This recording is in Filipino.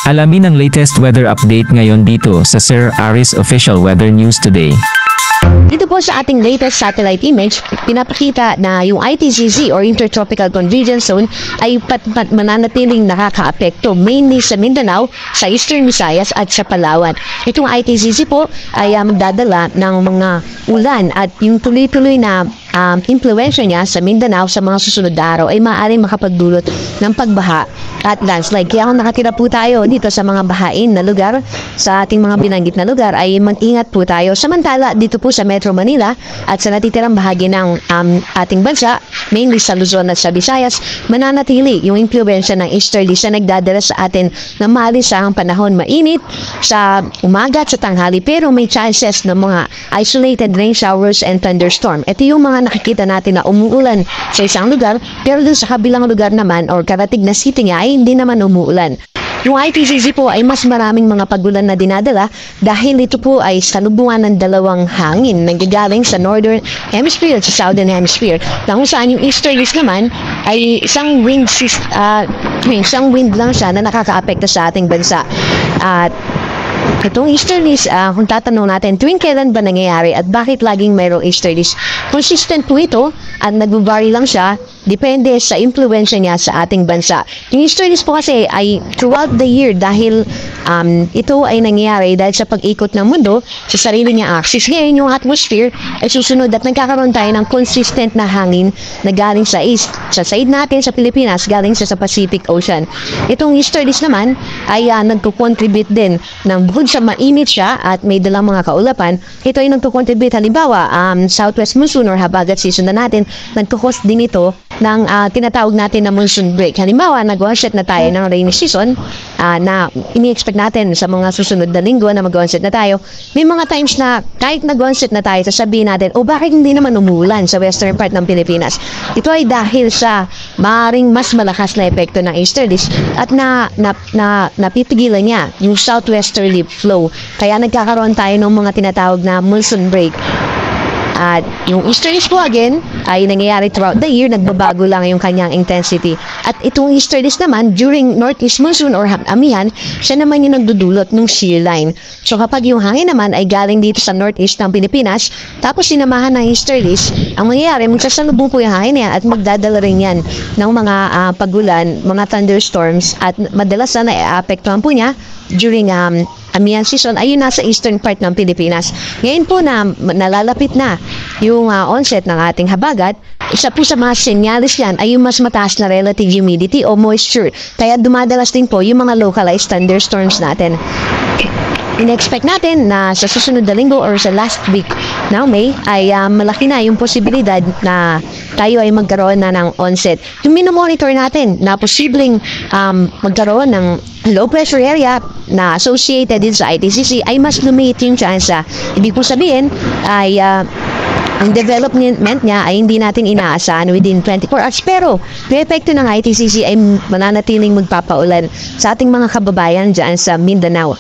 Alamin ang latest weather update ngayon dito sa Sir Aris Official Weather News Today. Dito po sa ating latest satellite image, pinapakita na yung ITCZ or Intertropical Convergence Zone ay mananatiling nakakaapekto mainly sa Mindanao, sa Eastern Visayas at sa Palawan. Itong ITCZ po ay magdadala ng mga ulan at yung tuloy-tuloy na impluensya niya sa Mindanao sa mga susunod na araw ay maaaring makapagdulot ng pagbaha at landslide. Kaya kung nakatira po tayo dito sa mga bahain na lugar, sa ating mga binanggit na lugar, ay mag-ingat po tayo. Samantala, dito po sa Metro Manila at sa natitirang bahagi ng ating bansa, mainly sa Luzon at sa Visayas, mananatili yung impluensya ng easterlies na nagdadala sa atin na maalisahang panahon mainit sa umaga at sa tanghali, pero may chances ng mga isolated rain showers and thunderstorm. Ito yung mga nakikita natin na umuulan sa isang lugar, pero dun sa kabilang lugar naman or karatig na city nga ay hindi naman umuulan. Yung ITCZ po ay mas maraming mga pagulan na dinadala dahil ito po ay salubungan ng dalawang hangin na gagaling sa Northern Hemisphere at sa Southern Hemisphere. Kung saan yung easterlies naman ay isang wind lang siya na nakakaapekto sa ating bansa. At itong easterlies, kung tatanong natin, tuwing kailan ba nangyayari at bakit laging mayroong easterlies? Consistent po ito at nag-vary lang siya depende sa influensya niya sa ating bansa. Yung easterlies po kasi ay throughout the year dahil ito ay nangyayari dahil sa pag-ikot ng mundo sa sarili niya axis. Ngayon yung atmosphere ay susunod at nagkakaroon tayo ng consistent na hangin na galing sa east. Sa side natin sa Pilipinas, galing sa Pacific Ocean. Itong easterlies naman ay nagko-contribute din ng bukod sa mainit siya at may dalang mga kaulapan, ito ay nagko-contribute halimbawa southwest monsoon or habagat season na natin, nagko-cause din ito ng tinatawag natin na monsoon break. Halimbawa, nag-onset na tayo ng rainy season na ini-expect natin sa mga susunod na linggo na mag-onset na tayo. May mga times na kahit nag-onset na tayo, sasabihin natin, bakit hindi naman umuulan sa western part ng Pilipinas? Ito ay dahil sa maaaring mas malakas na epekto ng easterlies at napipigilan niya yung southwesterly flow. Kaya nagkakaroon tayo ng mga tinatawag na monsoon break. At yung easterlies po again ay nangyayari throughout the year, nagbabago lang yung kanyang intensity. At itong easterlies naman during northeast monsoon or amihan, siya naman yung nagdudulot ng shear line. So kapag yung hangin naman ay galing dito sa northeast ng Pilipinas, tapos sinamahan ng easterlies, ang mangyayari, magsasalubong po yung hangin yan at magdadala rin yan ng mga pagulan, mga thunderstorms at madalas na naiapektuhan po niya during amihan season ay yun nasa eastern part ng Pilipinas. Ngayon po na nalalapit na yung onset ng ating habagat, isa po sa mga senyalis yan ay yung mas mataas na relative humidity o moisture. Kaya dumadalas din po yung mga localized thunderstorms natin. In-expect natin na sa susunod na linggo or sa last week ng May ay malaki na yung posibilidad na tayo ay magkaroon na ng onset. Yung minomonitor natin na posibleng magkaroon ng low pressure area na associated din sa ITCZ ay mas lumiit yung chance. Ibig po sabihin ay ang development niya ay hindi natin inaasahan within 24 hours. Pero, yung epekto ng ITCZ ay mananatiling magpapaulan sa ating mga kababayan dyan sa Mindanao.